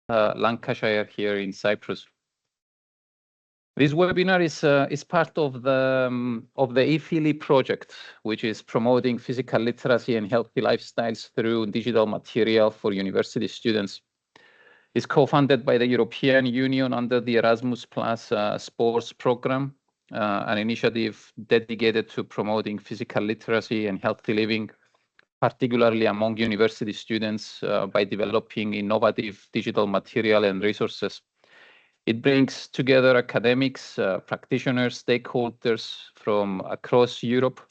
Lancashire here in Cyprus. This webinar is part of the ePhyLi project, which is promoting physical literacy and healthy lifestyles through digital material for university students. It's co-funded by the European Union under the Erasmus Sports program, an initiative dedicated to promoting physical literacy and healthy living, particularly among university students, by developing innovative digital material and resources. It brings together academics, practitioners, stakeholders from across Europe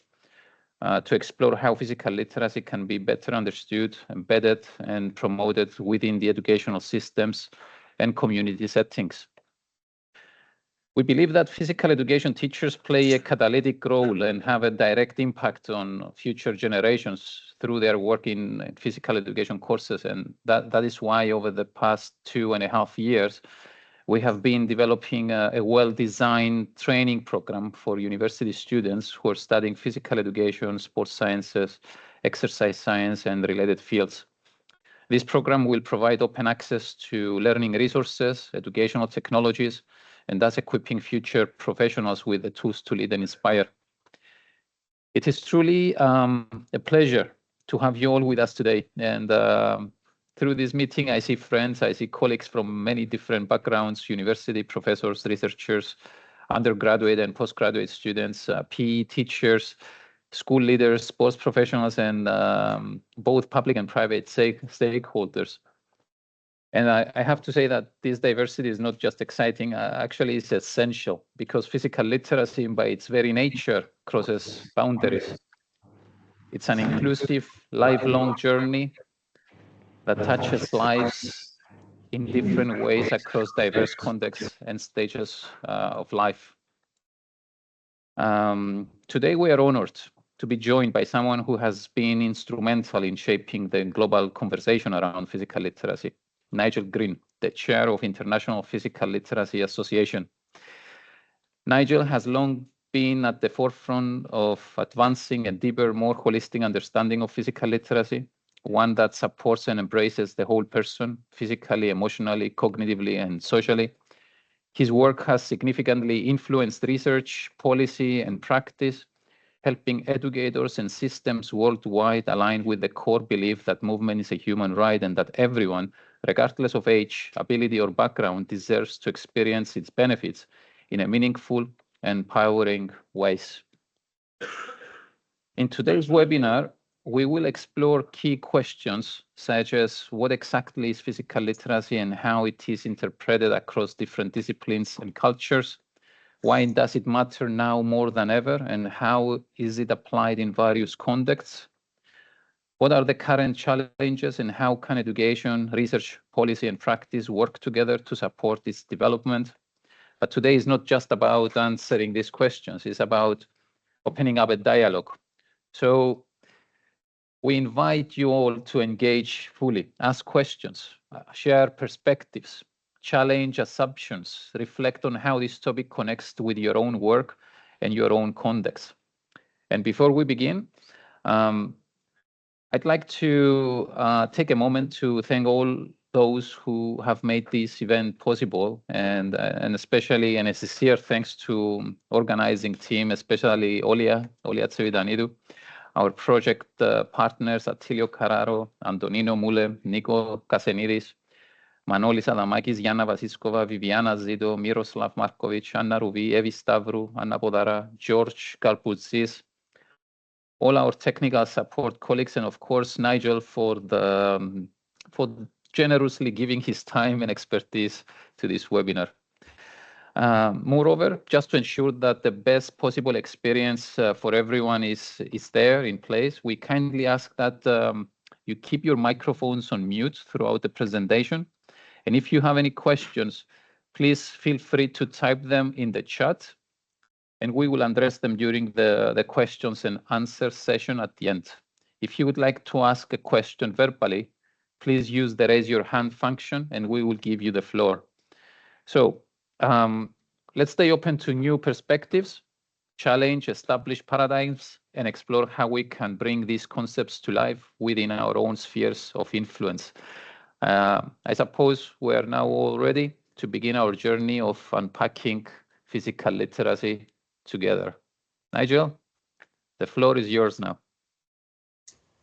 to explore how physical literacy can be better understood, embedded, and promoted within the educational systems and community settings. We believe that physical education teachers play a catalytic role and have a direct impact on future generations through their work in physical education courses. And that is why over the past 2.5 years, we have been developing a well-designed training program for university students who are studying physical education, sports sciences, exercise science, and related fields. This program will provide open access to learning resources, educational technologies, and thus equipping future professionals with the tools to lead and inspire. It is truly a pleasure to have you all with us today. And through this meeting, I see friends, I see colleagues from many different backgrounds, university professors, researchers, undergraduate and postgraduate students, PE teachers, school leaders, sports professionals, and both public and private stakeholders. And I have to say that this diversity is not just exciting, actually it's essential, because physical literacy by its very nature crosses boundaries. It's an inclusive, lifelong journey that touches lives in different ways across diverse contexts and stages of life. Today, we are honored to be joined by someone who has been instrumental in shaping the global conversation around physical literacy, Nigel Green, the chair of International Physical Literacy Association. Nigel has long been at the forefront of advancing a deeper, more holistic understanding of physical literacy, one that supports and embraces the whole person, physically, emotionally, cognitively, and socially. His work has significantly influenced research, policy, and practice, helping educators and systems worldwide align with the core belief that movement is a human right and that everyone, regardless of age, ability, or background, deserves to experience its benefits in a meaningful and empowering ways. In today's webinar, we will explore key questions such as what exactly is physical literacy and how it is interpreted across different disciplines and cultures. Why does it matter now more than ever, and how is it applied in various contexts? What are the current challenges, and how can education, research, policy, and practice work together to support its development? But today is not just about answering these questions, it's about opening up a dialogue. So we invite you all to engage fully, ask questions, share perspectives, challenge assumptions, reflect on how this topic connects with your own work and your own context. And before we begin, I'd like to take a moment to thank all those who have made this event possible, and especially and a sincere thanks to organizing team, especially Olia Tsevidanidou, our project partners Attilio Carraro, Antonino Mule, Nico Kasenidis, Manolis Adamakis, Yana Vasiskova, Viviana Zido, Miroslav Markovic, Anna Ruvi, Evi Stavru, Anna Podara, George Kalpoutzis, all our technical support colleagues, and of course Nigel for generously giving his time and expertise to this webinar. Moreover, just to ensure that the best possible experience for everyone is there in place, we kindly ask that you keep your microphones on mute throughout the presentation. And if you have any questions, please feel free to type them in the chat, and we will address them during the questions and answer session at the end. If you would like to ask a question verbally, please use the raise your hand function and we will give you the floor. So let's stay open to new perspectives, challenge established paradigms, and explore how we can bring these concepts to life within our own spheres of influence. I suppose we are now all ready to begin our journey of unpacking physical literacy together. Nigel, the floor is yours now.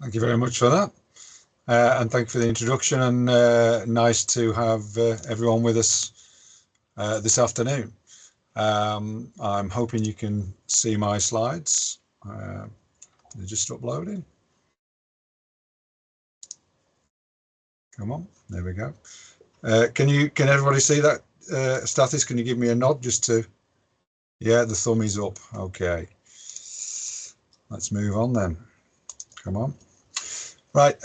Thank you very much for that. And thank you for the introduction, and nice to have everyone with us this afternoon. I'm hoping you can see my slides. They're just uploading. Come on, there we go. Can everybody see that? Stathis, can you give me a nod just to, yeah, the thumb is up. Okay, let's move on then. Come on. Right,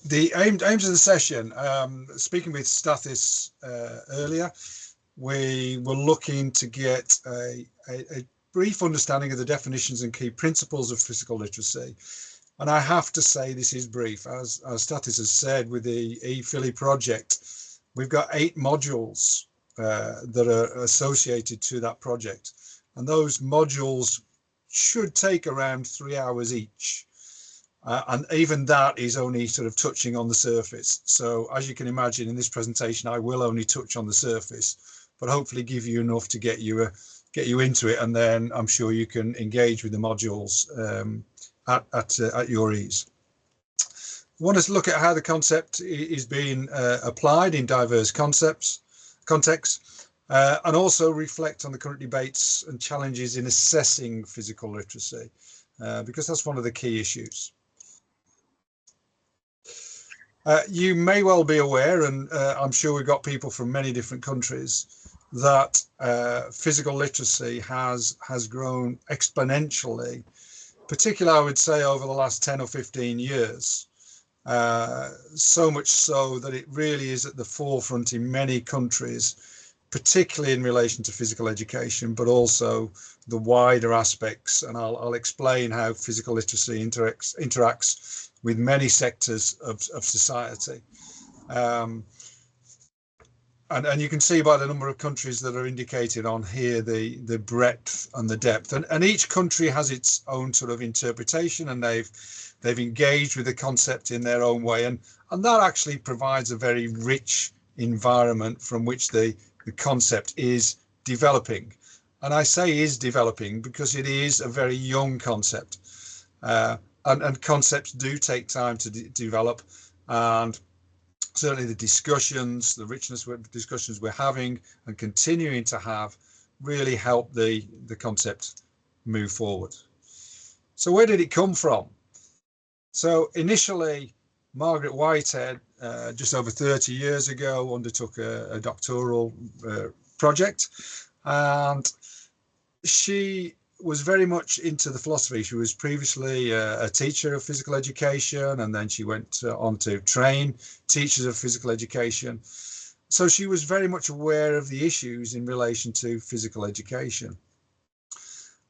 the aims of the session, speaking with Stathis earlier, we were looking to get a brief understanding of the definitions and key principles of physical literacy. And I have to say this is brief. As Stathis has said, with the ePhyLi project, we've got 8 modules that are associated to that project. And those modules should take around 3 hours each. And even that is only sort of touching on the surface. So as you can imagine, in this presentation, I will only touch on the surface, but hopefully give you enough to get you into it. And then I'm sure you can engage with the modules at your ease. I want us to look at how the concept is being applied in diverse contexts, and also reflect on the current debates and challenges in assessing physical literacy, because that's one of the key issues. You may well be aware, and I'm sure we've got people from many different countries, that physical literacy has grown exponentially, particularly I would say over the last 10 or 15 years. So much so that it really is at the forefront in many countries, particularly in relation to physical education, but also the wider aspects. And I'll explain how physical literacy interacts with many sectors of society. And you can see by the number of countries that are indicated on here, the breadth and the depth. And each country has its own sort of interpretation, and they've engaged with the concept in their own way. And that actually provides a very rich environment from which the concept is developing. And I say is developing because it is a very young concept. And concepts do take time to develop. And certainly the discussions, the richness of discussions we're having and continuing to have really help the concept move forward. So where did it come from? So initially, Margaret Whitehead, just over 30 years ago, undertook a doctoral project, and she was very much into the philosophy. She was previously a teacher of physical education, and then she went on to train teachers of physical education. So she was very much aware of the issues in relation to physical education.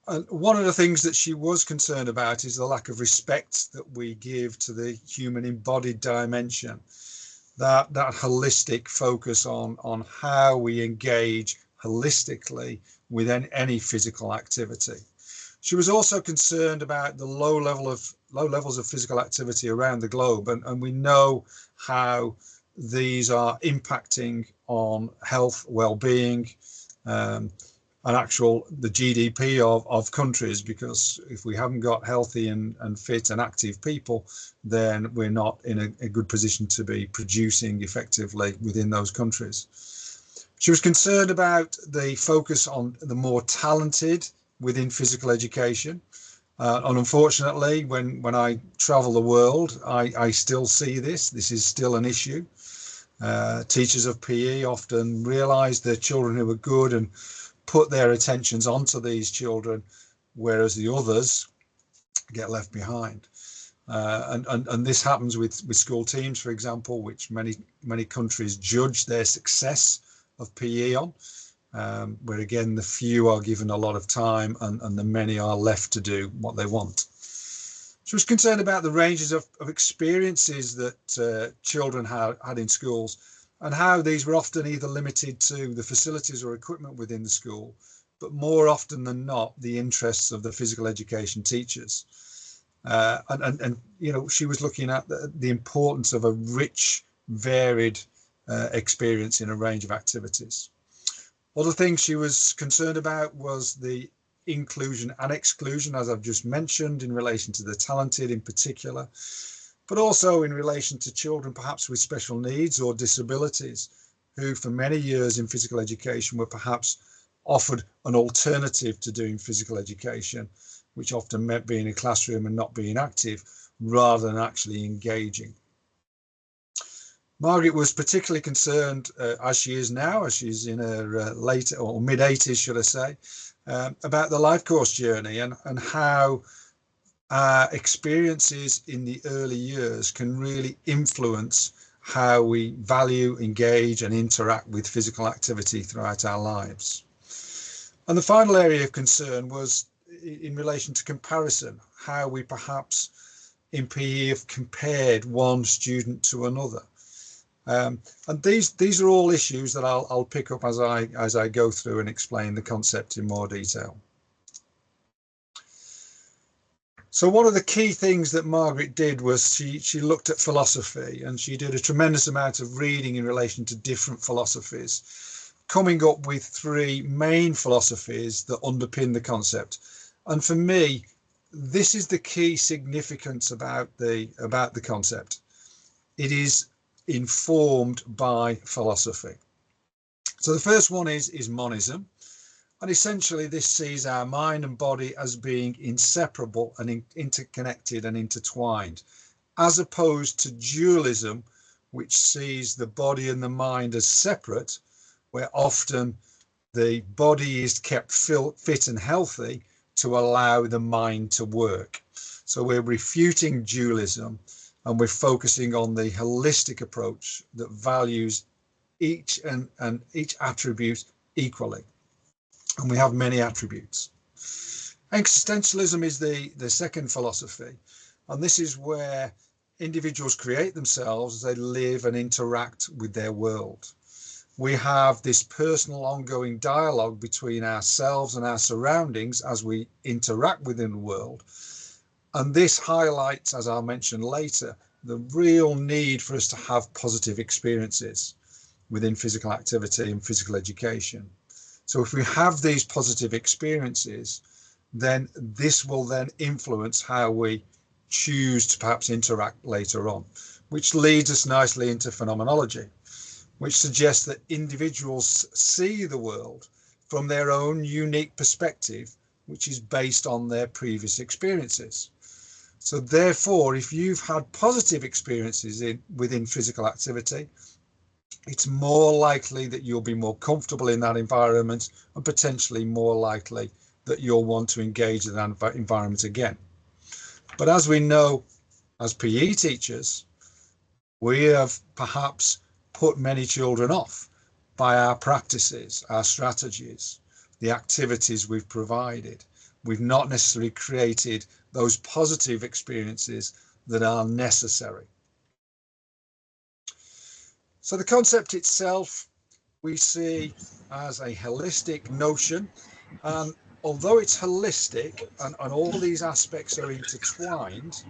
And one of the things that she was concerned about is the lack of respect that we give to the human embodied dimension, that holistic focus on how we engage holistically within any physical activity. She was also concerned about the low levels of physical activity around the globe, and we know how these are impacting on health, well-being, and the GDP of countries, because if we haven't got healthy and fit and active people, then we're not in a good position to be producing effectively within those countries. She was concerned about the focus on the more talented within physical education. And unfortunately, when I travel the world, I still see this. This is still an issue. Teachers of PE often realise their children who are good and put their attentions onto these children, whereas the others get left behind. And this happens with school teams, for example, which many countries judge their success of PE on, where again the few are given a lot of time and the many are left to do what they want. She was concerned about the ranges of experiences that children had in schools, and how these were often either limited to the facilities or equipment within the school, but more often than not the interests of the physical education teachers. And you know, she was looking at the importance of a rich, varied experience in a range of activities. Other things she was concerned about was the inclusion and exclusion, as I've just mentioned, in relation to the talented in particular, but also in relation to children perhaps with special needs or disabilities, who for many years in physical education were perhaps offered an alternative to doing physical education, which often meant being in a classroom and not being active rather than actually engaging. Margaret was particularly concerned, as she is now, as she's in her late or mid-80s, should I say, about the life course journey and how our experiences in the early years can really influence how we value, engage and interact with physical activity throughout our lives. And the final area of concern was in relation to comparison, how we perhaps in PE have compared one student to another. And these are all issues that I'll pick up as I go through and explain the concept in more detail. So one of the key things that Margaret did was she looked at philosophy, and she did a tremendous amount of reading in relation to different philosophies, coming up with three main philosophies that underpin the concept. And for me, this is the key significance about the concept. It is informed by philosophy. So the first one is monism. And essentially this sees our mind and body as being inseparable and interconnected and intertwined, as opposed to dualism, which sees the body and the mind as separate, where often the body is kept fit and healthy to allow the mind to work. So we're refuting dualism and we're focusing on the holistic approach that values each and each attribute equally. And we have many attributes. Existentialism is the second philosophy, and this is where individuals create themselves as they live and interact with their world. We have this personal ongoing dialogue between ourselves and our surroundings as we interact within the world. And this highlights, as I'll mention later, the real need for us to have positive experiences within physical activity and physical education. So if we have these positive experiences, then this will then influence how we choose to perhaps interact later on, which leads us nicely into phenomenology, which suggests that individuals see the world from their own unique perspective, which is based on their previous experiences. So therefore, if you've had positive experiences within physical activity, it's more likely that you'll be more comfortable in that environment and potentially more likely that you'll want to engage in that environment again. But as we know, as PE teachers, we have perhaps put many children off by our practices, our strategies, the activities we've provided. We've not necessarily created those positive experiences that are necessary. So the concept itself we see as a holistic notion, and although it's holistic and all these aspects are intertwined,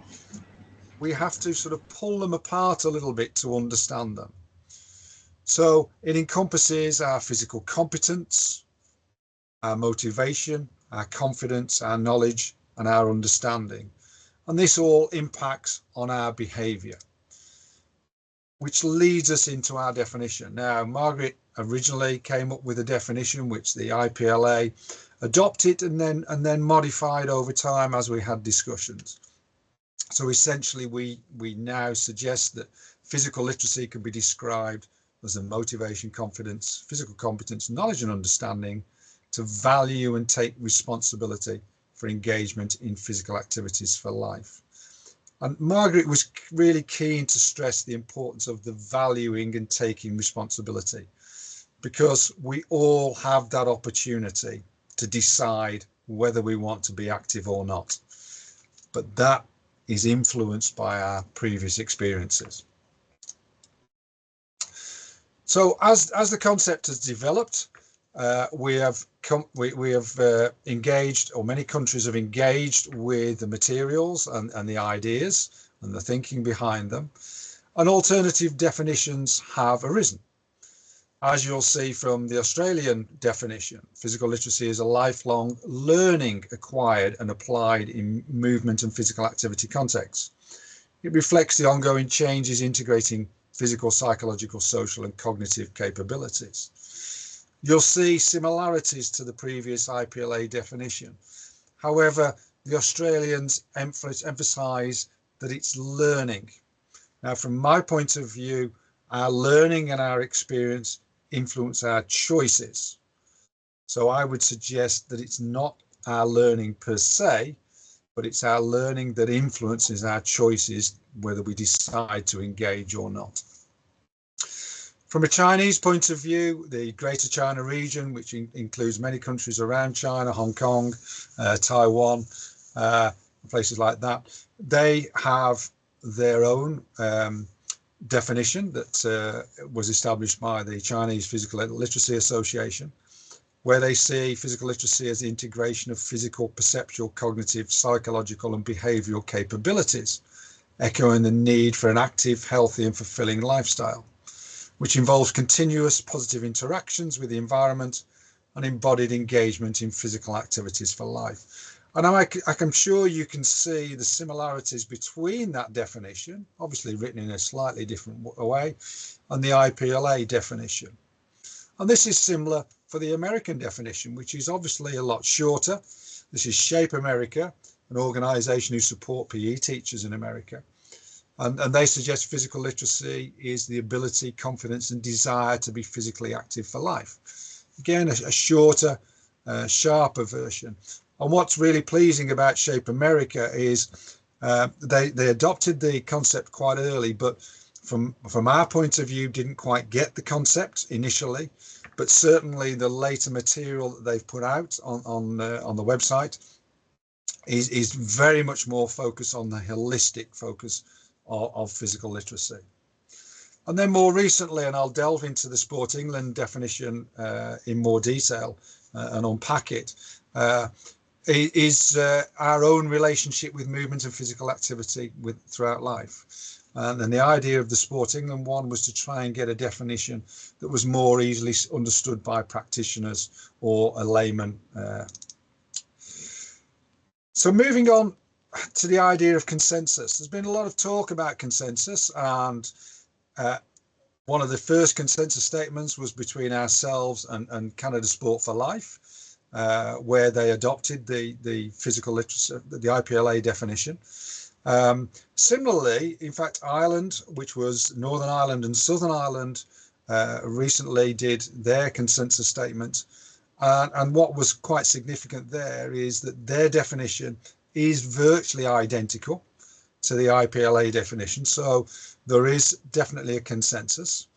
we have to sort of pull them apart a little bit to understand them. So it encompasses our physical competence, our motivation, our confidence, our knowledge and our understanding, and this all impacts on our behavior, which leads us into our definition. Now, Margaret originally came up with a definition which the ePhyLi adopted and then modified over time as we had discussions. So essentially, we now suggest that physical literacy can be described as a motivation, confidence, physical competence, knowledge and understanding to value and take responsibility for engagement in physical activities for life. And Margaret was really keen to stress the importance of the valuing and taking responsibility, because we all have that opportunity to decide whether we want to be active or not. But that is influenced by our previous experiences. So as the concept has developed, we have engaged, or many countries have engaged with the materials and the ideas and the thinking behind them, and alternative definitions have arisen. As you'll see from the Australian definition, physical literacy is a lifelong learning acquired and applied in movement and physical activity contexts. It reflects the ongoing changes integrating physical, psychological, social and cognitive capabilities. You'll see similarities to the previous ePhyLi definition. However, the Australians emphasise that it's learning. Now, from my point of view, our learning and our experience influence our choices. So I would suggest that it's not our learning per se, but it's our learning that influences our choices, whether we decide to engage or not. From a Chinese point of view, the Greater China region, which includes many countries around China, Hong Kong, Taiwan, places like that, they have their own definition that was established by the Chinese Physical Literacy Association, where they see physical literacy as the integration of physical, perceptual, cognitive, psychological and behavioural capabilities, echoing the need for an active, healthy and fulfilling lifestyle, which involves continuous positive interactions with the environment and embodied engagement in physical activities for life. And I'm sure you can see the similarities between that definition, obviously written in a slightly different way, and the ePhyLi definition. And this is similar for the American definition, which is obviously a lot shorter. This is Shape America, an organisation who support PE teachers in America. And they suggest physical literacy is the ability, confidence and desire to be physically active for life. Again, a shorter, sharper version. And what's really pleasing about Shape America is they adopted the concept quite early, but from our point of view, didn't quite get the concept initially. But certainly the later material that they've put out on the website is very much more focused on the holistic focus of physical literacy. And then more recently, and I'll delve into the Sport England definition in more detail and unpack it, is our own relationship with movement and physical activity throughout life. And the idea of the Sport England one was to try and get a definition that was more easily understood by practitioners or a layman. So moving on to the idea of consensus. There's been a lot of talk about consensus, and one of the first consensus statements was between ourselves and Canada Sport for Life, where they adopted the physical literacy, the ePhyLi definition. Similarly, in fact, Ireland, which was Northern Ireland and Southern Ireland, recently did their consensus statement. And what was quite significant there is that their definition is virtually identical to the ePhyLi definition. So there is definitely a consensus.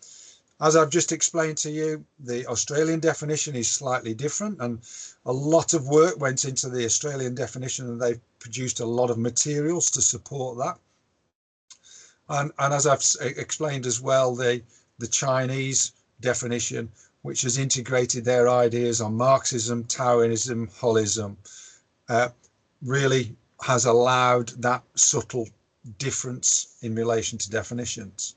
As I've just explained to you, the Australian definition is slightly different, and a lot of work went into the Australian definition, and they've produced a lot of materials to support that. And as I've explained as well, the Chinese definition, which has integrated their ideas on Marxism, Taoism, holism, really has allowed that subtle difference in relation to definitions.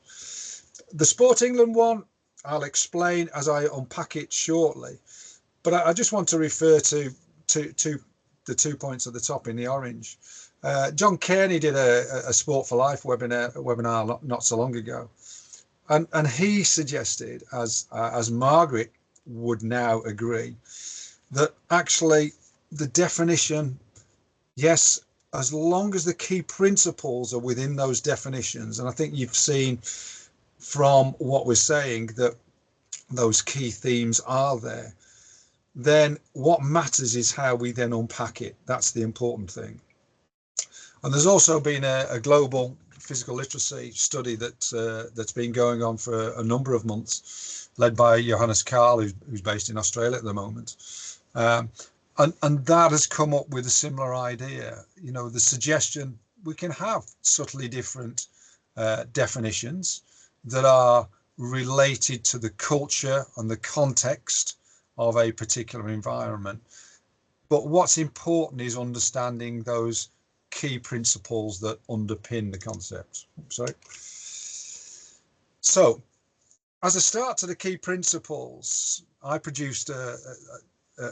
The Sport England one, I'll explain as I unpack it shortly, but I just want to refer to the 2 points at the top in the orange. John Kearney did a Sport for Life webinar not so long ago, and he suggested, as Margaret would now agree, that actually the definition, yes, as long as the key principles are within those definitions, and I think you've seen from what we're saying that those key themes are there, then what matters is how we then unpack it. That's the important thing. And there's also been a global physical literacy study that's been going on for a number of months, led by Johannes Karl, who's based in Australia at the moment. And that has come up with a similar idea. You know, the suggestion we can have subtly different definitions that are related to the culture and the context of a particular environment. But what's important is understanding those key principles that underpin the concept. Sorry. So, as a start to the key principles, I produced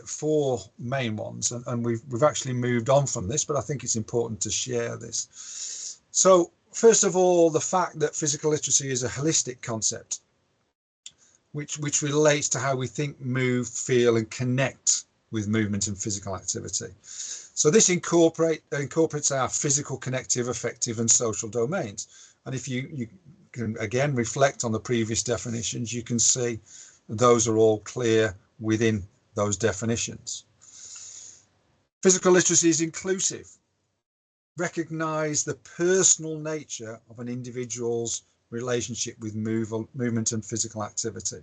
4 main ones, and we've actually moved on from this, but I think it's important to share this. So, first of all, the fact that physical literacy is a holistic concept, which relates to how we think, move, feel, and connect with movement and physical activity. So this incorporates our physical, connective, affective, and social domains. And if you can again reflect on the previous definitions, you can see those are all clear within those definitions. Physical literacy is inclusive. Recognize the personal nature of an individual's relationship with movement and physical activity.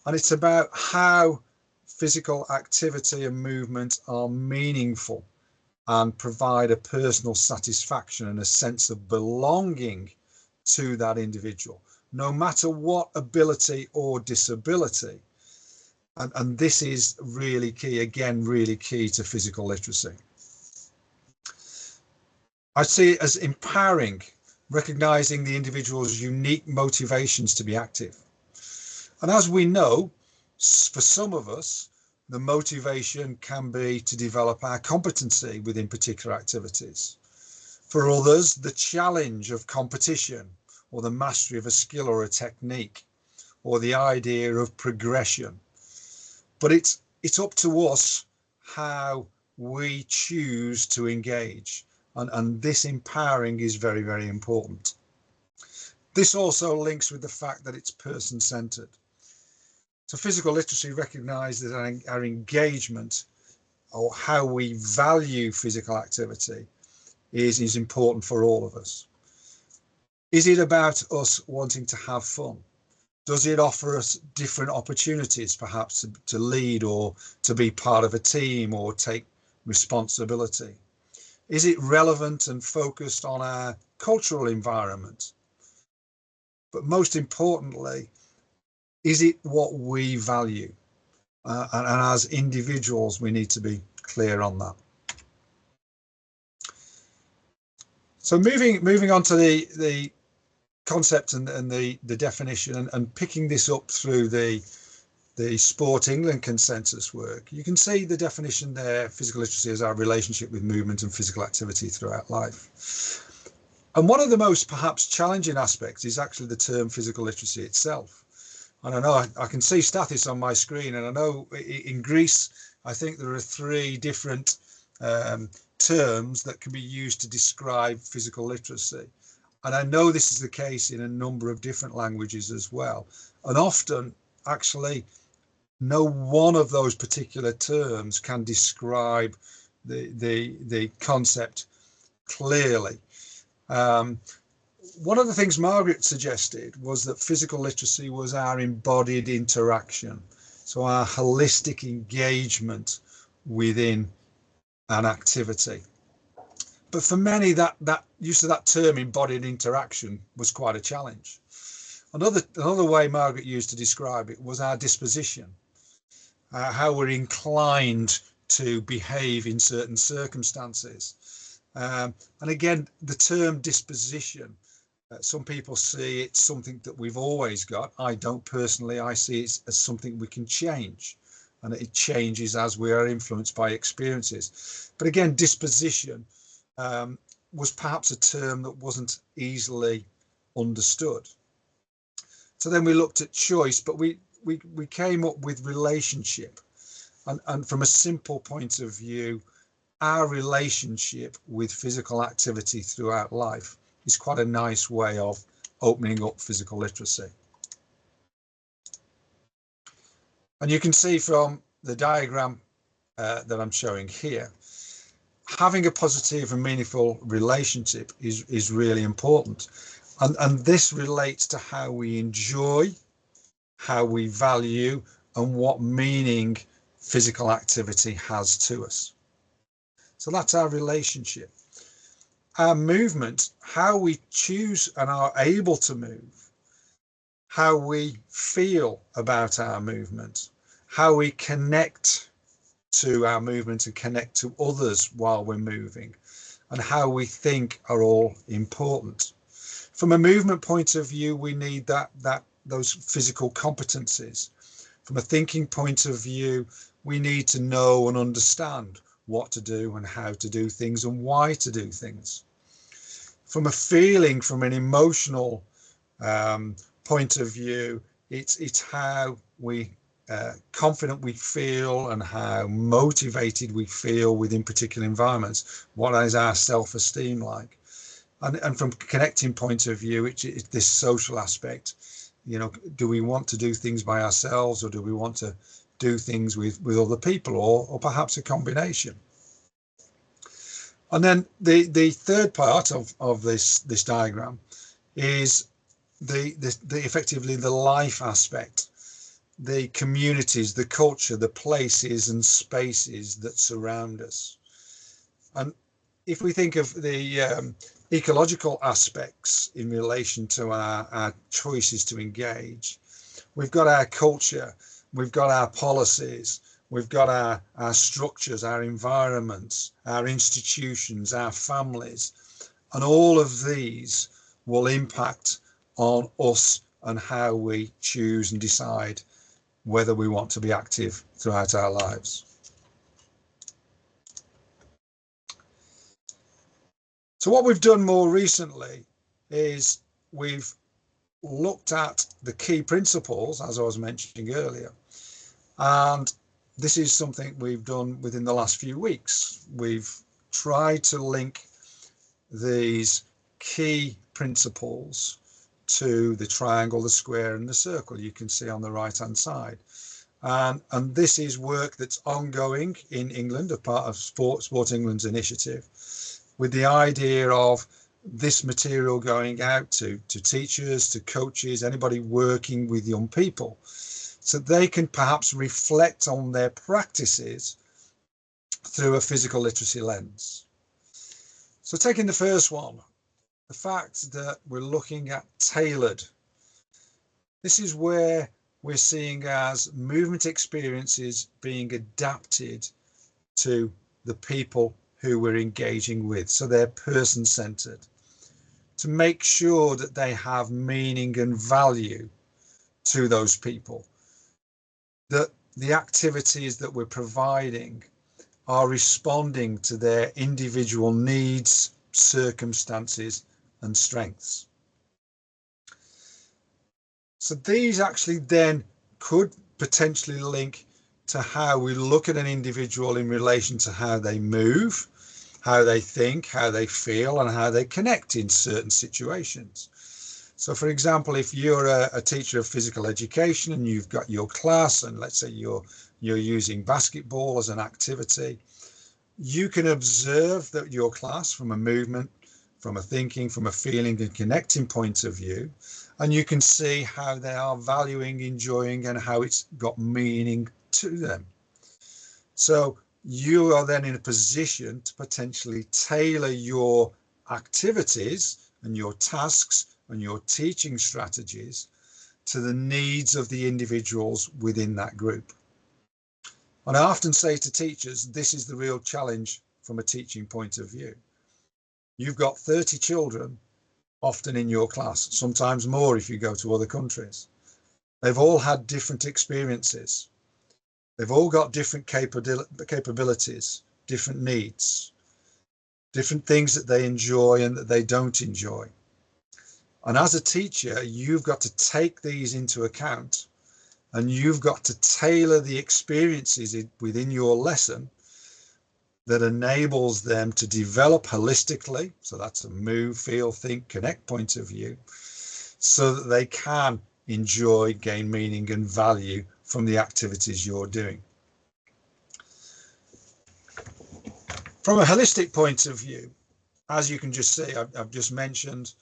And it's about how physical activity and movement are meaningful and provide a personal satisfaction and a sense of belonging to that individual, no matter what ability or disability. And this is really key, again, really key to physical literacy. I see it as empowering, recognizing the individual's unique motivations to be active. And as we know, for some of us, the motivation can be to develop our competency within particular activities. For others, the challenge of competition, or the mastery of a skill or a technique, or the idea of progression. But it's up to us how we choose to engage. And this empowering is very, very important. This also links with the fact that it's person-centered. So physical literacy recognises that our engagement, or how we value physical activity, is important for all of us. Is it about us wanting to have fun? Does it offer us different opportunities, perhaps to lead or to be part of a team or take responsibility? Is it relevant and focused on our cultural environment? But most importantly, is it what we value? And as individuals, we need to be clear on that. So moving on to the concept and the definition, and picking this up through the Sport England consensus work, you can see the definition there. Physical literacy is our relationship with movement and physical activity throughout life. And one of the most perhaps challenging aspects is actually the term physical literacy itself. And I know I can see Stathis on my screen, and I know in Greece, I think there are 3 different terms that can be used to describe physical literacy. And I know this is the case in a number of different languages as well. And often, actually, no one of those particular terms can describe the concept clearly. One of the things Margaret suggested was that physical literacy was our embodied interaction, so our holistic engagement within an activity. But for many, that use of that term, embodied interaction, was quite a challenge. Another way Margaret used to describe it was our disposition, how we're inclined to behave in certain circumstances. And again, the term disposition, some people see it's something that we've always got. I don't personally. I see it as something we can change, and it changes as we are influenced by experiences. But again, disposition was perhaps a term that wasn't easily understood. So then we looked at choice, but we came up with relationship. And from a simple point of view, our relationship with physical activity throughout life is quite a nice way of opening up physical literacy. And you can see from the diagram that I'm showing here, having a positive and meaningful relationship is really important. And this relates to how we enjoy, how we value, and what meaning physical activity has to us. So that's our relationship. Our movement, how we choose and are able to move, how we feel about our movement, how we connect to our movement and connect to others while we're moving, and how we think are all important. From a movement point of view, we need those physical competencies. From a thinking point of view, we need to know and understand what to do and how to do things and why to do things. From a feeling, from an emotional point of view, it's how confident we feel and how motivated we feel within particular environments. What is our self-esteem like? And from connecting point of view, it's this social aspect. You know, do we want to do things by ourselves, or do we want to do things with other people, or perhaps a combination? And then the third part of this diagram is the effectively the life aspect, the communities, the culture, the places and spaces that surround us. And if we think of the ecological aspects in relation to our choices to engage, we've got our culture, we've got our policies, we've got our structures, our environments, our institutions, our families, and all of these will impact on us and how we choose and decide whether we want to be active throughout our lives. So what we've done more recently is we've looked at the key principles, as I was mentioning earlier, and this is something we've done within the last few weeks. We've tried to link these key principles to the triangle, the square and the circle you can see on the right hand side. And this is work that's ongoing in England, a part of Sport England's initiative, with the idea of this material going out to teachers, to coaches, anybody working with young people, so they can perhaps reflect on their practices through a physical literacy lens. So taking the first one, the fact that we're looking at tailored. This is where we're seeing as movement experiences being adapted to the people who we're engaging with. So they're person-centered, to make sure that they have meaning and value to those people, that the activities that we're providing are responding to their individual needs, circumstances and strengths. So these actually then could potentially link to how we look at an individual in relation to how they move, how they think, how they feel, and how they connect in certain situations. So for example, if you're a teacher of physical education and you've got your class, and let's say you're using basketball as an activity, you can observe that your class from a movement, from a thinking, from a feeling and connecting point of view, and you can see how they are valuing, enjoying, and how it's got meaning to them. So you are then in a position to potentially tailor your activities and your tasks and your teaching strategies to the needs of the individuals within that group. And I often say to teachers, this is the real challenge from a teaching point of view. You've got 30 children often in your class, sometimes more if you go to other countries. They've all had different experiences. They've all got different capabilities, different needs, different things that they enjoy and that they don't enjoy. And as a teacher, you've got to take these into account, and you've got to tailor the experiences within your lesson that enables them to develop holistically. So that's a move, feel, think, connect point of view, so that they can enjoy, gain meaning and value from the activities you're doing. From a holistic point of view, as you can just see, I've just mentioned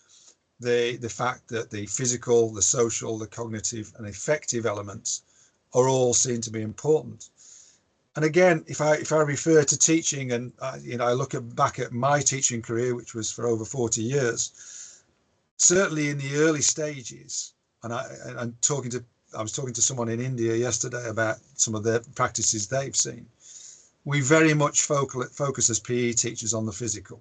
the fact that the physical, the social, the cognitive and affective elements are all seen to be important. And again, if I refer to teaching, and I look back at my teaching career, which was for over 40 years, certainly in the early stages, and I'm talking to I was talking to someone in India yesterday about some of the practices they've seen. We very much focus as PE teachers on the physical.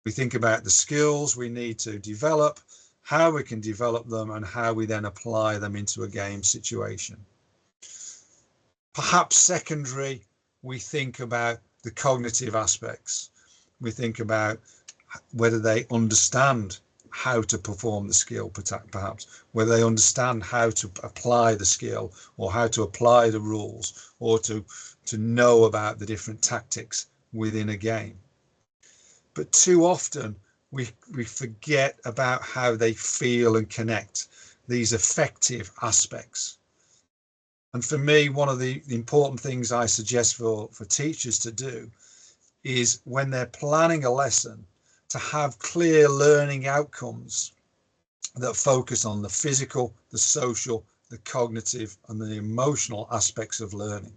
We think about the skills we need to develop, how we can develop them, and how we then apply them into a game situation. Perhaps secondary, we think about the cognitive aspects. We think about whether they understand how to perform the skill, perhaps, whether they understand how to apply the skill, or how to apply the rules, or to know about the different tactics within a game. But too often we forget about how they feel and connect, these affective aspects. And for me, one of the important things I suggest for teachers to do is, when they're planning a lesson, to have clear learning outcomes that focus on the physical, the social, the cognitive, and the emotional aspects of learning.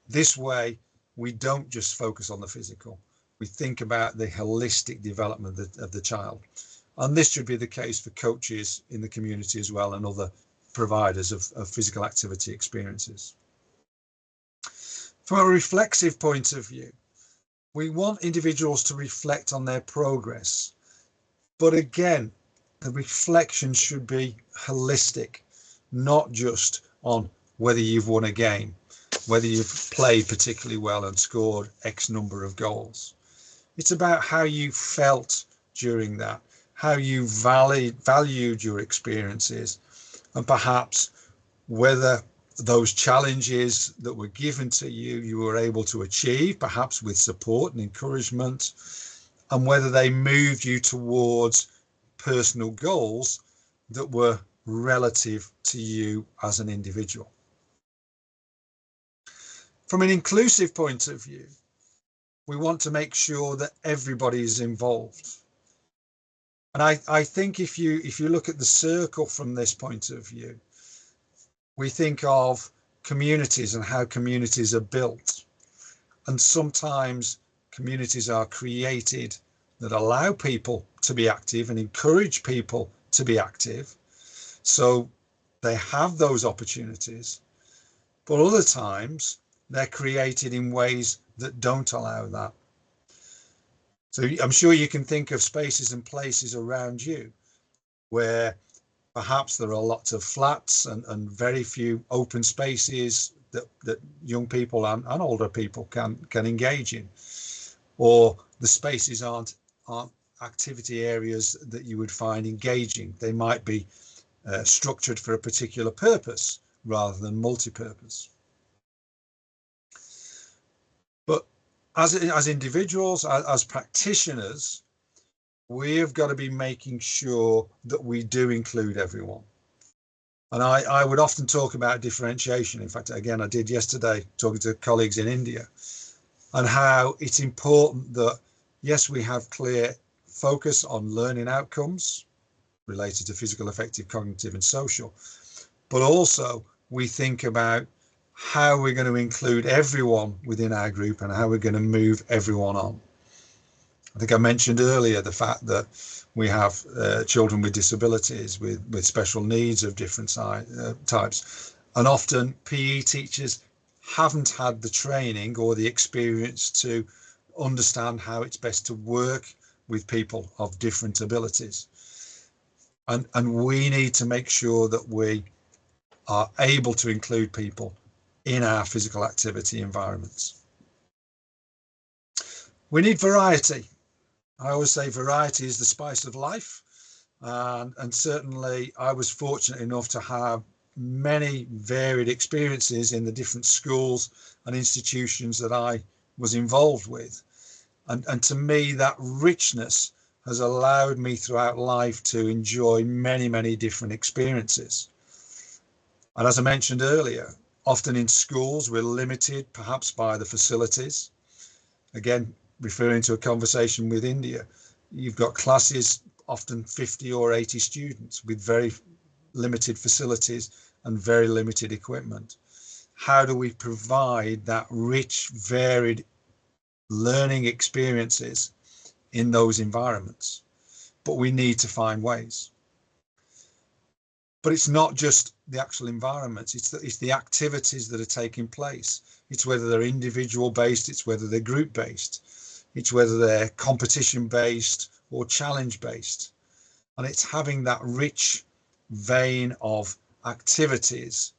This way, we don't just focus on the physical. We think about the holistic development of the child. And this should be the case for coaches in the community as well, and other providers of physical activity experiences. From a reflexive point of view, we want individuals to reflect on their progress. But again, the reflection should be holistic, not just on whether you've won a game, whether you've played particularly well and scored X number of goals. It's about how you felt during that, how you valued your experiences, and perhaps whether those challenges that were given to you, you were able to achieve, perhaps with support and encouragement, and whether they moved you towards personal goals that were relative to you as an individual. From an inclusive point of view, we want to make sure that everybody is involved. And I think if you look at the circle from this point of view, we think of communities and how communities are built. And sometimes communities are created that allow people to be active and encourage people to be active, so they have those opportunities. But other times they're created in ways that don't allow that. So I'm sure you can think of spaces and places around you where perhaps there are lots of flats and very few open spaces that young people and older people can engage in, or the spaces aren't activity areas that you would find engaging. They might be structured for a particular purpose rather than multi-purpose. But as individuals, as practitioners, we have got to be making sure that we do include everyone. And I would often talk about differentiation. In fact, again, I did yesterday, talking to colleagues in India, and how it's important that, yes, we have clear focus on learning outcomes related to physical, affective, cognitive, and social, but also we think about how we're going to include everyone within our group and how we're going to move everyone on. I think I mentioned earlier the fact that we have children with disabilities, with special needs of different types. And often PE teachers haven't had the training or the experience to understand how it's best to work with people of different abilities. And we need to make sure that we are able to include people in our physical activity environments. We need variety. I always say variety is the spice of life, and certainly I was fortunate enough to have many varied experiences in the different schools and institutions that I was involved with, and to me that richness has allowed me throughout life to enjoy many different experiences. And as I mentioned earlier, often in schools we're limited perhaps by the facilities. Again, referring to a conversation with India, you've got classes, often 50 or 80 students with very limited facilities and very limited equipment. How do we provide that rich, varied learning experiences in those environments? But we need to find ways. But it's not just the actual environment, it's the activities that are taking place. It's whether they're individual based, it's whether they're group based, it's whether they're competition based or challenge based. And it's having that rich vein of activities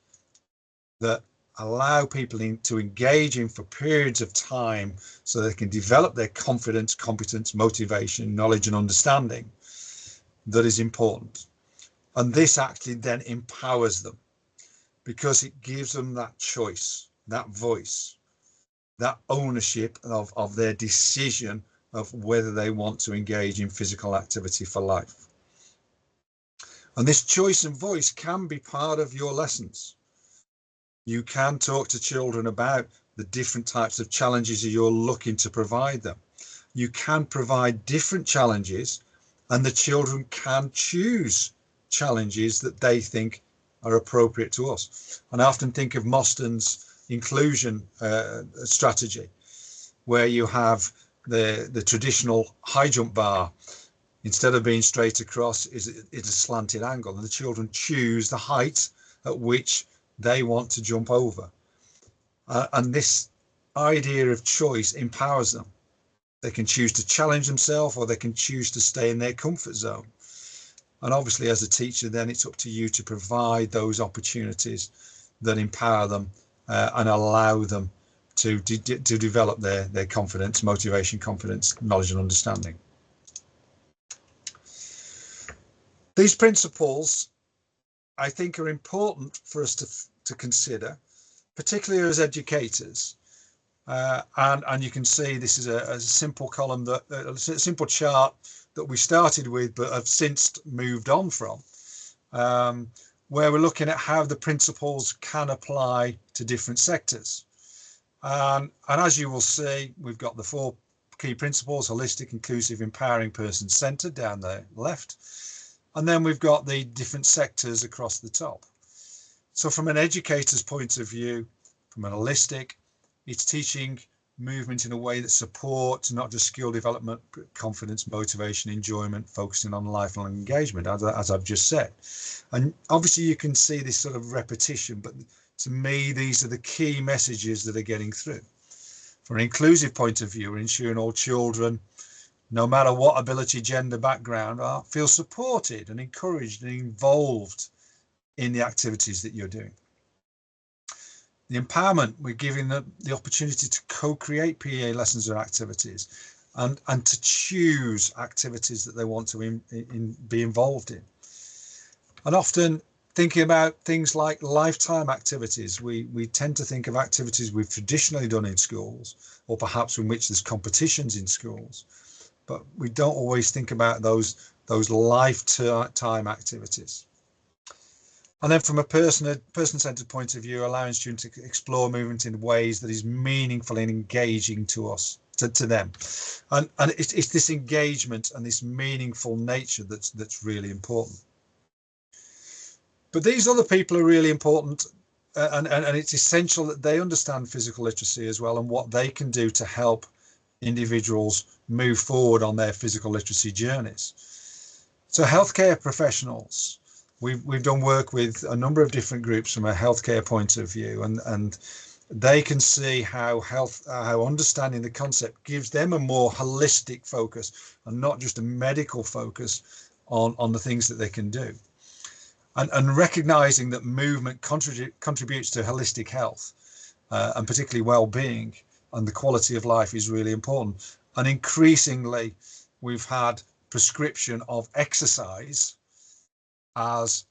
that allow people to engage in for periods of time so they can develop their confidence, competence, motivation, knowledge and understanding that is important. And this actually then empowers them because it gives them that choice, that voice, that ownership of their decision of whether they want to engage in physical activity for life. And this choice and voice can be part of your lessons. You can talk to children about the different types of challenges you're looking to provide them. You can provide different challenges and the children can choose challenges that they think are appropriate to us. And I often think of Mostyn's inclusion strategy, where you have the traditional high jump bar. Instead of being straight across, it's a slanted angle, and the children choose the height at which they want to jump over. And this idea of choice empowers them. They can choose to challenge themselves or they can choose to stay in their comfort zone. And obviously, as a teacher, then it's up to you to provide those opportunities that empower them and allow them to develop their confidence, motivation, confidence, knowledge and understanding. These principles, I think, are important for us to consider, particularly as educators. And you can see this is a simple column, a simple chart that we started with, but have since moved on from, where we're looking at how the principles can apply to different sectors. And as you will see, we've got the 4 key principles: holistic, inclusive, empowering, person-centered down the left. And then we've got the different sectors across the top. So from an educator's point of view, from an holistic, it's teaching movement in a way that supports not just skill development, but confidence, motivation, enjoyment, focusing on lifelong engagement, as I've just said. And obviously you can see this sort of repetition, but to me, these are the key messages that are getting through. From an inclusive point of view, we're ensuring all children, no matter what ability, gender, background, feel supported and encouraged and involved in the activities that you're doing. The empowerment, we're giving them the opportunity to co-create PEA lessons or activities and to choose activities that they want to be involved in. And often thinking about things like lifetime activities, we tend to think of activities we've traditionally done in schools, or perhaps in which there's competitions in schools, but we don't always think about those lifetime activities. And then from a person-centered point of view, allowing students to explore movement in ways that is meaningful and engaging to us, to them. And it's this engagement and this meaningful nature that's really important. But these other people are really important, and it's essential that they understand physical literacy as well and what they can do to help individuals move forward on their physical literacy journeys. So healthcare professionals, we've done work with a number of different groups from a healthcare point of view, and they can see how understanding the concept gives them a more holistic focus and not just a medical focus on the things that they can do. And recognizing that movement contributes to holistic health and particularly well-being and the quality of life is really important. And increasingly, we've had prescription of exercise as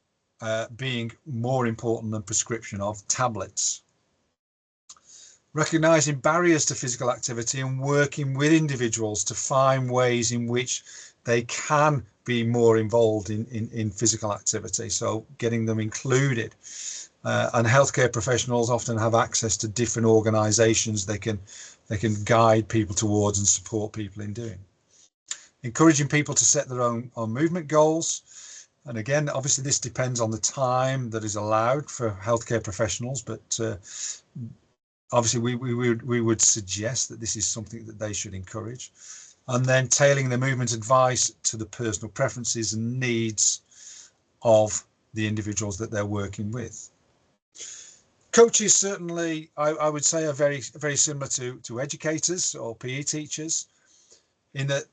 being more important than prescription of tablets. Recognizing barriers to physical activity and working with individuals to find ways in which they can be more involved in physical activity, so getting them included. And healthcare professionals often have access to different organizations they can guide people towards and support people in doing. Encouraging people to set their own movement goals. And again, obviously this depends on the time that is allowed for healthcare professionals, but obviously we would suggest that this is something that they should encourage. And then tailoring the movement advice to the personal preferences and needs of the individuals that they're working with. Coaches certainly, I would say, are very, very similar to educators or PE teachers, in that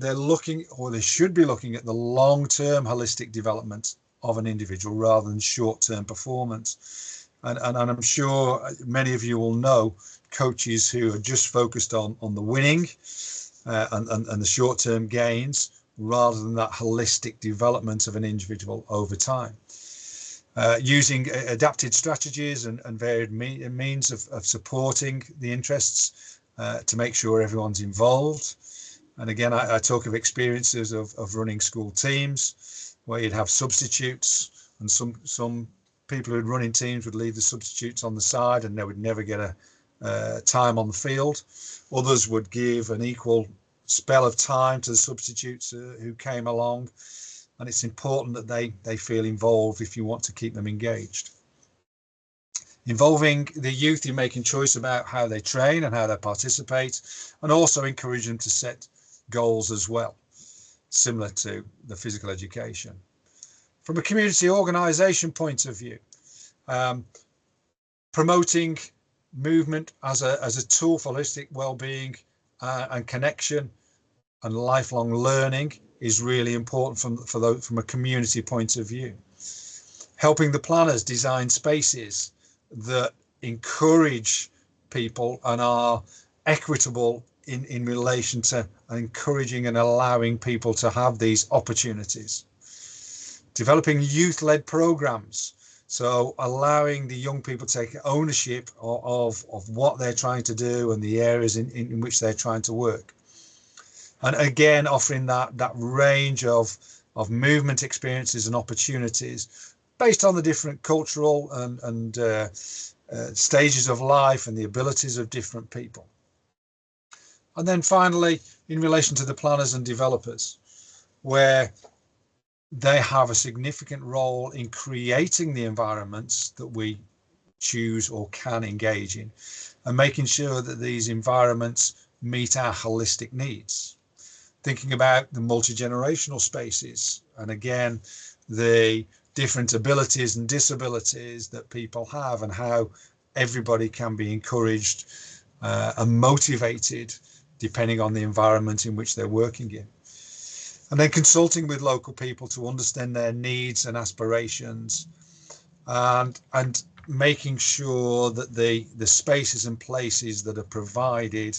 they're looking, or they should be looking, at the long-term holistic development of an individual rather than short-term performance. And I'm sure many of you will know coaches who are just focused on the winning and the short-term gains rather than that holistic development of an individual over time. Using adapted strategies and varied means of supporting the interests to make sure everyone's involved. And again, I talk of experiences of running school teams where you'd have substitutes, and some people who'd run in teams would leave the substitutes on the side and they would never get a time on the field. Others would give an equal spell of time to the substitutes who came along. And it's important that they feel involved if you want to keep them engaged. Involving the youth in making choice about how they train and how they participate, and also encourage them to set goals as well, similar to the physical education. From a community organisation point of view, promoting movement as a tool for holistic well-being and connection and lifelong learning is really important from a community point of view. Helping the planners design spaces that encourage people and are equitable in relation to encouraging and allowing people to have these opportunities. Developing youth-led programs, so allowing the young people to take ownership of what they're trying to do and the areas in which they're trying to work. And again, offering that range of movement experiences and opportunities based on the different cultural and stages of life and the abilities of different people. And then finally, in relation to the planners and developers, where they have a significant role in creating the environments that we choose or can engage in, and making sure that these environments meet our holistic needs. Thinking about the multi-generational spaces, and again, the different abilities and disabilities that people have, and how everybody can be encouraged and motivated depending on the environment in which they're working in. And then consulting with local people to understand their needs and aspirations, and making sure that the spaces and places that are provided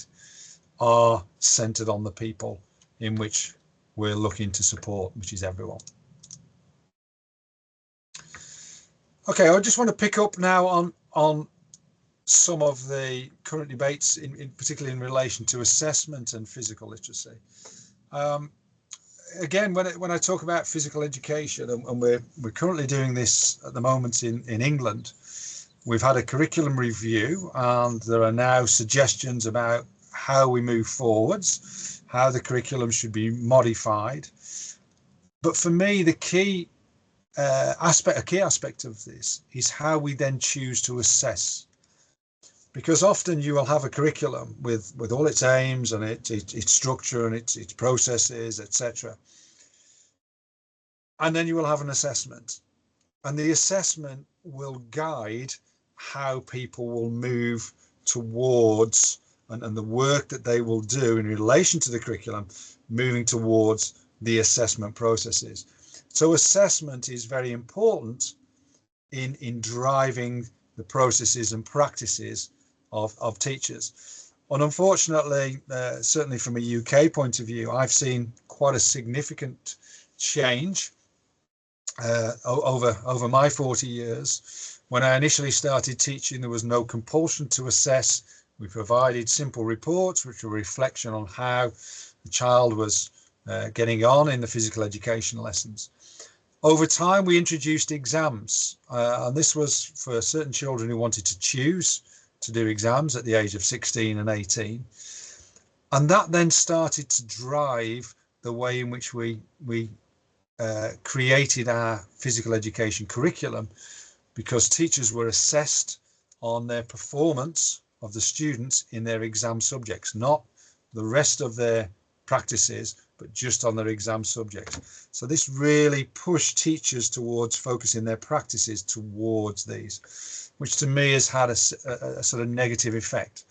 are centered on the people in which we're looking to support, which is everyone. Okay, I just want to pick up now on some of the current debates, particularly in relation to assessment and physical literacy. Again, when I talk about physical education, and we're currently doing this at the moment in England, we've had a curriculum review, and there are now suggestions about how we move forwards, how the curriculum should be modified. But for me, the key aspect of this is how we then choose to assess. Because often you will have a curriculum with all its aims and its structure and its processes, etc. And then you will have an assessment. And the assessment will guide how people will move towards, and the work that they will do in relation to the curriculum, moving towards the assessment processes. So assessment is very important in driving the processes and practices of teachers. And unfortunately, certainly from a UK point of view, I've seen quite a significant change over my 40 years. When I initially started teaching, there was no compulsion to assess. We provided simple reports, which were a reflection on how the child was getting on in the physical education lessons. Over time, we introduced exams, and this was for certain children who wanted to choose to do exams at the age of 16 and 18. And that then started to drive the way in which we created our physical education curriculum, because teachers were assessed on their performance of the students in their exam subjects, not the rest of their practices, but just on their exam subject. So this really pushed teachers towards focusing their practices towards these, which to me has had a sort of negative effect.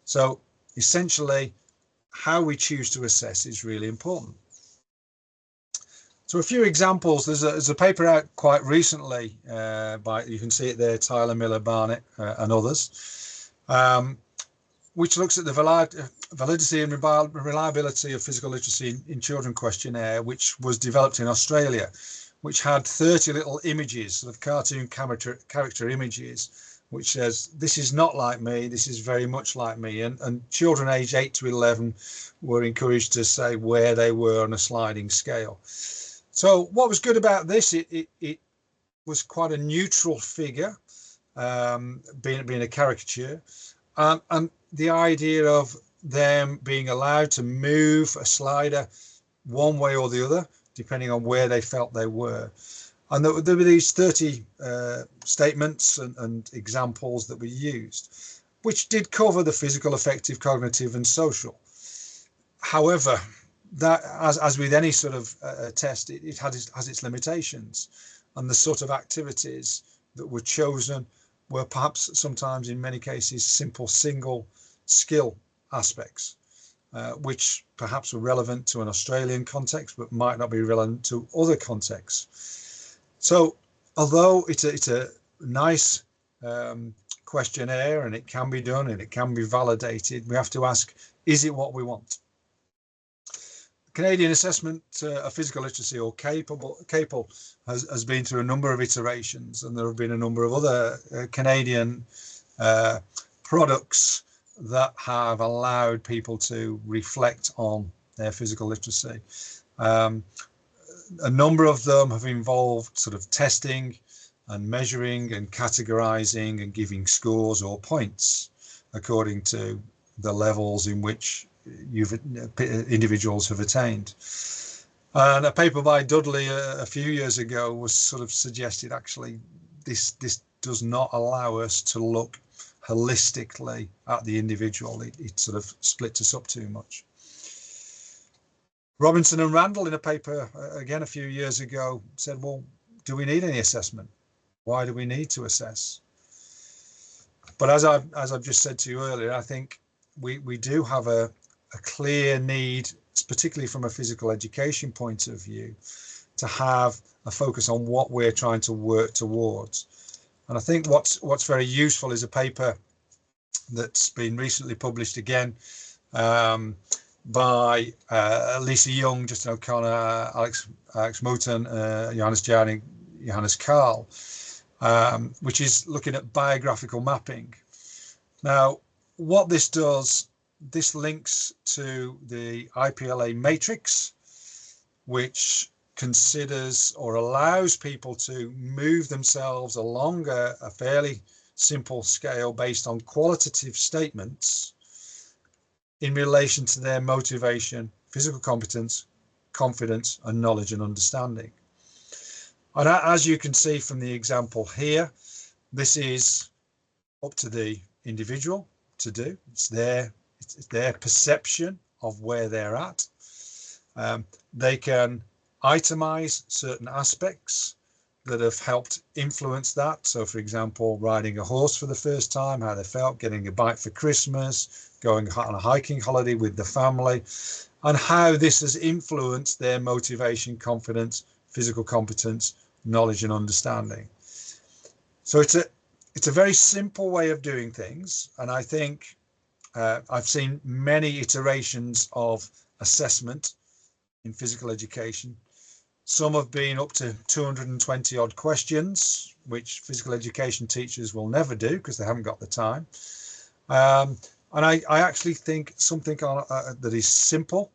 So essentially, how we choose to assess is really important. So a few examples. There's a paper out quite recently by, you can see it there, Tyler, Miller, Barnett and others, which looks at the validity and reliability of physical literacy in children questionnaire, which was developed in Australia, which had 30 little images, sort of cartoon character images, which says, this is not like me, this is very much like me. And children aged 8 to 11 were encouraged to say where they were on a sliding scale. So what was good about this, it was quite a neutral figure, being a caricature, and the idea of them being allowed to move a slider one way or the other, depending on where they felt they were. And there were these 30 statements and examples that were used, which did cover the physical, affective, cognitive, and social. However, that, as with any sort of test, it has its limitations, and the sort of activities that were chosen were perhaps sometimes, in many cases, simple single skill aspects, which perhaps were relevant to an Australian context, but might not be relevant to other contexts. So, although it's a nice questionnaire and it can be done and it can be validated, we have to ask, is it what we want? Canadian Assessment of Physical Literacy, or CAPEL, has been through a number of iterations, and there have been a number of other Canadian products that have allowed people to reflect on their physical literacy. A number of them have involved sort of testing and measuring and categorizing and giving scores or points according to the levels in which individuals have attained. And a paper by Dudley a few years ago was sort of suggested, actually, this does not allow us to look holistically at the individual. It sort of splits us up too much. Robinson and Randall, in a paper again a few years ago, said, well, do we need any assessment? Why do we need to assess? But as I've just said to you earlier, I think we do have a clear need, particularly from a physical education point of view, to have a focus on what we're trying to work towards. And I think what's very useful is a paper that's been recently published again by Lisa Young, Justin O'Connor, Alex Mouton, Johannes Jarring, Johannes Karl, which is looking at biographical mapping. Now, what this does, this links to the ePhyLi matrix, which considers or allows people to move themselves along a fairly simple scale based on qualitative statements in relation to their motivation, physical competence, confidence, and knowledge and understanding. And as you can see from the example here, this is up to the individual to do. It's their perception of where they're at. They can itemize certain aspects that have helped influence that. So, for example, riding a horse for the first time, how they felt, getting a bike for Christmas, going on a hiking holiday with the family, and how this has influenced their motivation, confidence, physical competence, knowledge and understanding. So it's a very simple way of doing things, and I think I've seen many iterations of assessment in physical education. Some have been up to 220 odd questions, which physical education teachers will never do because they haven't got the time. And I actually think something that is simple,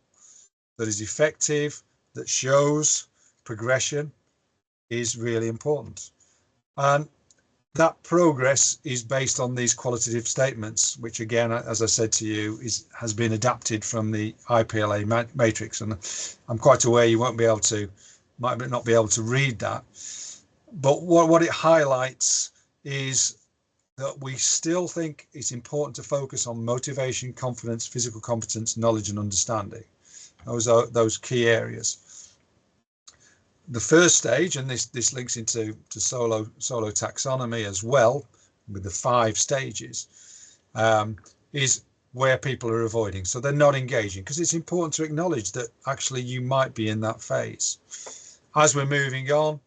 that is effective, that shows progression is really important. And that progress is based on these qualitative statements, which again, as I said to you, has been adapted from the ePhyLi matrix. And I'm quite aware you might not be able to read that. But what it highlights is that we still think it's important to focus on motivation, confidence, physical competence, knowledge and understanding. those key areas. The first stage, and this links into solo taxonomy as well, with the 5 stages, is where people are avoiding. So they're not engaging, because it's important to acknowledge that actually you might be in that phase. As we're moving on,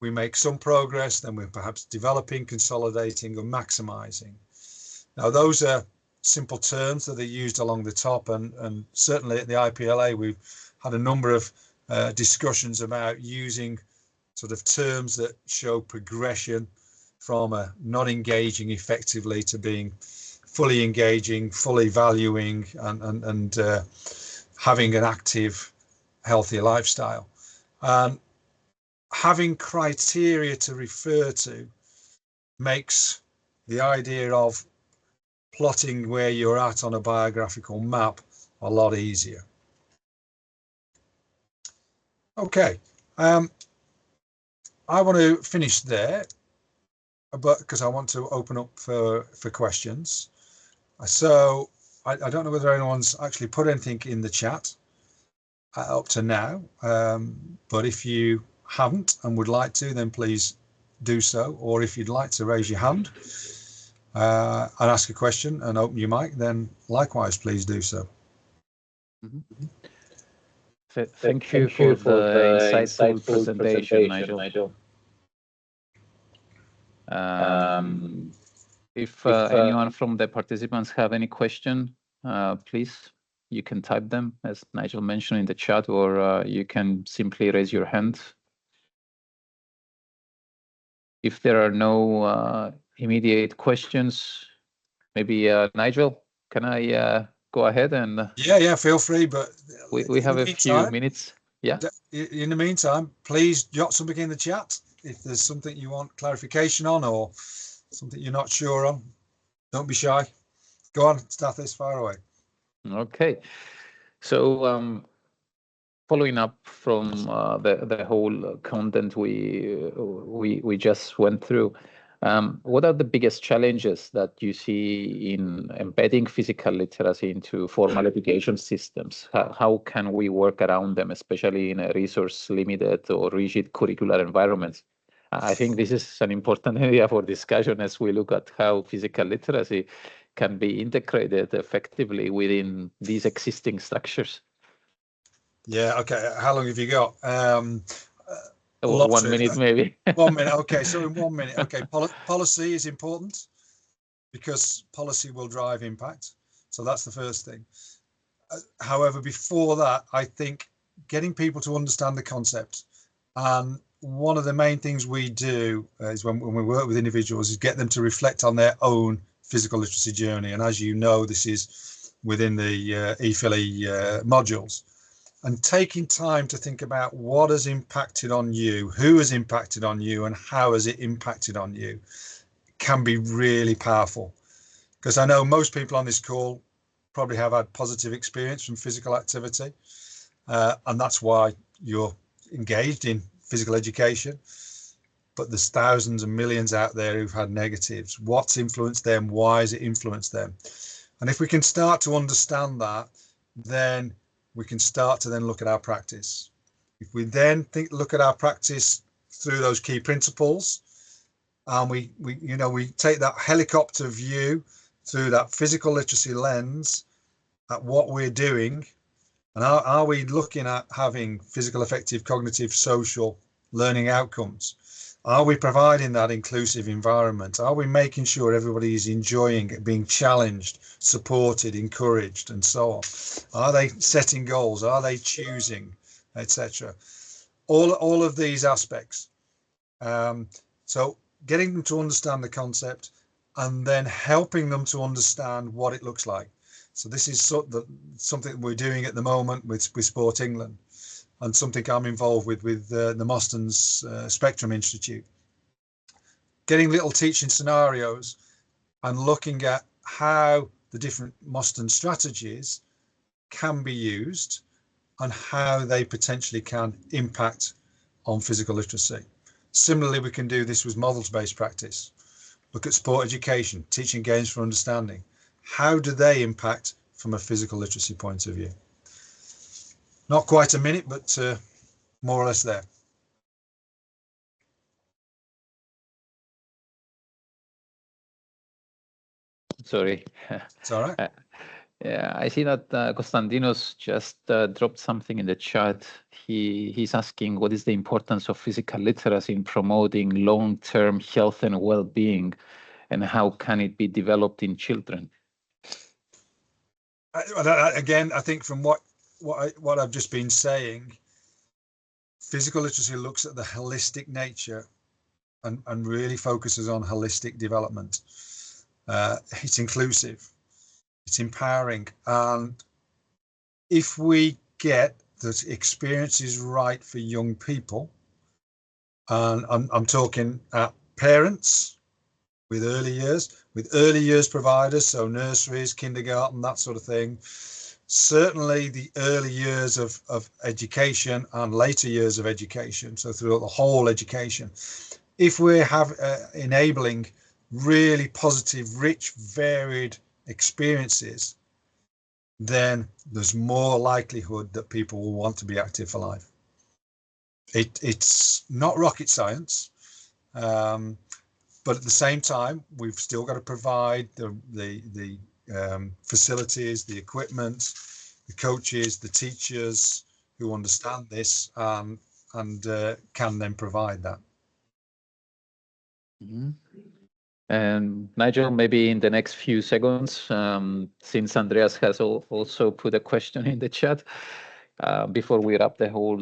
we make some progress, then we're perhaps developing, consolidating, or maximizing. Now, those are simple terms that are used along the top, and certainly at the ePhyLi, we've had a number of discussions about using sort of terms that show progression from a not engaging effectively to being fully engaging, fully valuing, and having an active, healthy lifestyle. Having criteria to refer to makes the idea of plotting where you're at on a biographical map a lot easier. Okay, I want to finish there, but because I want to open up for questions. So I don't know whether anyone's actually put anything in the chat up to now, but if you haven't and would like to, then please do so. Or if you'd like to raise your hand and ask a question and open your mic, then likewise, please do so. Mm-hmm. Thank you for the insightful presentation, Nigel. If anyone from the participants have any question, please, you can type them, as Nigel mentioned, in the chat, or you can simply raise your hand. If there are no immediate questions, maybe Nigel, can I go ahead and... Yeah, feel free, but we have a few minutes. Yeah. In the meantime, please jot something in the chat if there's something you want clarification on or something you're not sure on. Don't be shy. Go on, Stathis, fire away. Okay. So following up from the whole content we just went through, what are the biggest challenges that you see in embedding physical literacy into formal education systems? How can we work around them, especially in a resource-limited or rigid curricular environments? I think this is an important area for discussion as we look at how physical literacy can be integrated effectively within these existing structures. Yeah, okay. How long have you got? 1 minute, maybe. 1 minute. Okay, so in 1 minute. Okay, policy is important because policy will drive impact. So that's the first thing. However, before that, I think getting people to understand the concept. And one of the main things we do is when we work with individuals is get them to reflect on their own physical literacy journey. And as you know, this is within the ePhyLi modules. And taking time to think about what has impacted on you, who has impacted on you, and how has it impacted on you can be really powerful. Because I know most people on this call probably have had positive experience from physical activity, and that's why you're engaged in physical education. But there's thousands and millions out there who've had negatives. What's influenced them? Why has it influenced them? And if we can start to understand that, then we can start to then look at our practice. If we then look at our practice through those key principles, and we take that helicopter view through that physical literacy lens at what we're doing, and are we looking at having physical, effective, cognitive, social learning outcomes? Are we providing that inclusive environment? Are we making sure everybody is enjoying it, being challenged, supported, encouraged, and so on? Are they setting goals? Are they choosing, etc.? All of these aspects. So getting them to understand the concept and then helping them to understand what it looks like. So this is something we're doing at the moment with Sport England, and something I'm involved with the Mostyn's Spectrum Institute. Getting little teaching scenarios and looking at how the different Mostyn strategies can be used and how they potentially can impact on physical literacy. Similarly, we can do this with models-based practice. Look at sport education, teaching games for understanding. How do they impact from a physical literacy point of view? Not quite a minute, but more or less there. Sorry. It's all right. Yeah, I see that Konstantinos just dropped something in the chat. He's asking what is the importance of physical literacy in promoting long-term health and well-being, and how can it be developed in children? Again, I think from what I've just been saying, physical literacy looks at the holistic nature and really focuses on holistic development. It's inclusive, it's empowering, and if we get the experiences right for young people, and I'm talking at parents with early years providers, so nurseries, kindergarten, that sort of thing. Certainly the early years of education and later years of education, so throughout the whole education. If we have enabling really positive, rich, varied experiences, then there's more likelihood that people will want to be active for life. It's not rocket science, but at the same time, we've still got to provide the facilities, the equipment, the coaches, the teachers who understand this and can then provide that. Mm-hmm. And Nigel, maybe in the next few seconds, since Andreas has also put a question in the chat, before we wrap the whole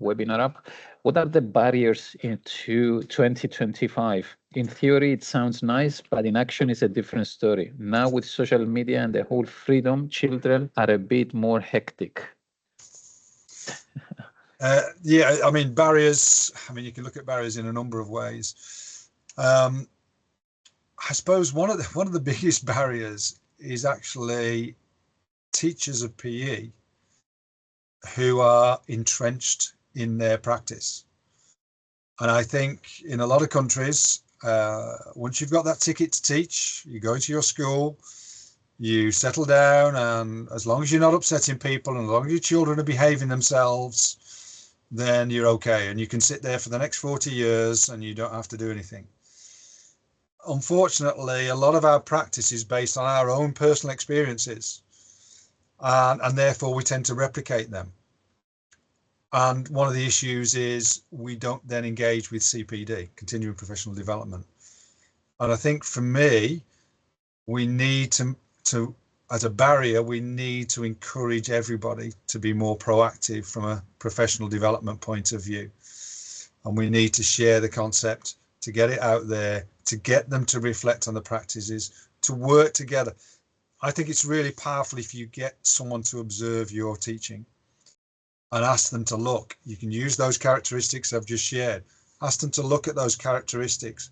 webinar up, what are the barriers into 2025? In theory, it sounds nice, but in action, it's a different story. Now with social media and the whole freedom, children are a bit more hectic. Yeah, I mean, barriers, I mean, you can look at barriers in a number of ways. I suppose one of the biggest barriers is actually teachers of PE who are entrenched in their practice. And I think in a lot of countries, once you've got that ticket to teach, you go into your school, you settle down, and as long as you're not upsetting people and as long as your children are behaving themselves, then you're okay. And you can sit there for the next 40 years and you don't have to do anything. Unfortunately, a lot of our practice is based on our own personal experiences, and therefore we tend to replicate them. And one of the issues is we don't then engage with CPD, continuing professional development. And I think for me, we need to as a barrier, we need to encourage everybody to be more proactive from a professional development point of view. And we need to share the concept, to get it out there, to get them to reflect on the practices, to work together. I think it's really powerful if you get someone to observe your teaching and ask them to look. You can use those characteristics I've just shared. Ask them to look at those characteristics.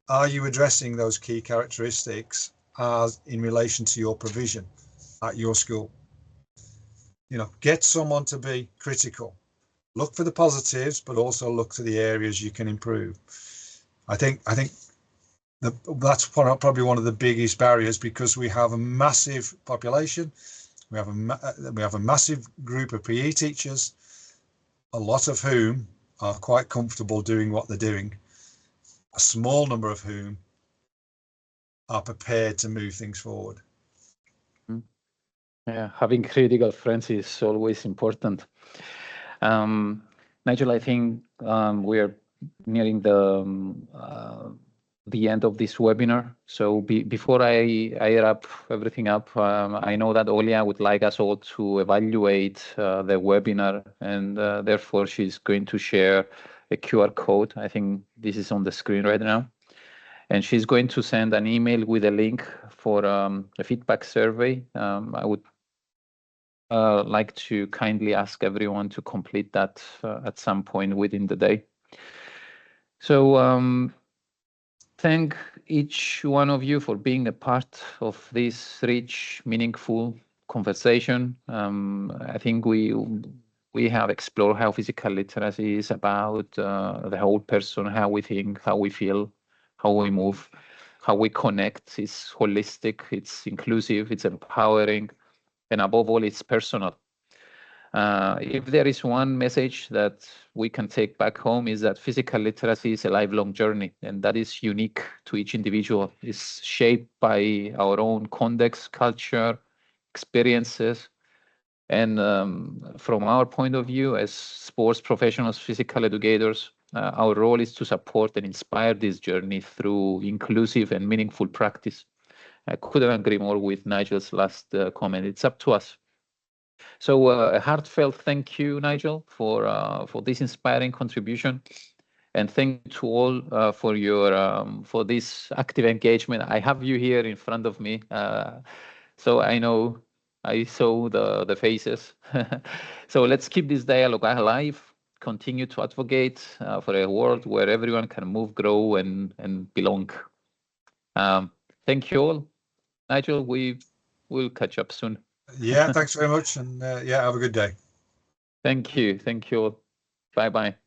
Are you addressing those key characteristics as in relation to your provision at your school? You know, get someone to be critical. Look for the positives, but also look to the areas you can improve. I think that's probably one of the biggest barriers, because we have a massive population. We have a massive group of PE teachers, a lot of whom are quite comfortable doing what they're doing, a small number of whom are prepared to move things forward. Yeah, having critical friends is always important. Nigel, I think we are nearing the end of this webinar. So before I wrap everything up, I know that Olia would like us all to evaluate the webinar, and therefore she's going to share a QR code. I think this is on the screen right now. And she's going to send an email with a link for a feedback survey. I would like to kindly ask everyone to complete that at some point within the day. So thank each one of you for being a part of this rich, meaningful conversation. I think we have explored how physical literacy is about the whole person, how we think, how we feel, how we move, how we connect. It's holistic, it's inclusive, it's empowering, and above all, it's personal. If there is one message that we can take back home, is that physical literacy is a lifelong journey, and that is unique to each individual. It's shaped by our own context, culture, experiences. And from our point of view as sports professionals, physical educators, our role is to support and inspire this journey through inclusive and meaningful practice. I couldn't agree more with Nigel's last comment. It's up to us. So a heartfelt thank you, Nigel, for this inspiring contribution, and thank you to all for your for this active engagement. I have you here in front of me, so I know I saw the faces. So let's keep this dialogue alive. Continue to advocate for a world where everyone can move, grow, and belong. Thank you all, Nigel. We will catch up soon. Yeah, thanks very much, and yeah, have a good day. Thank you all. Bye bye.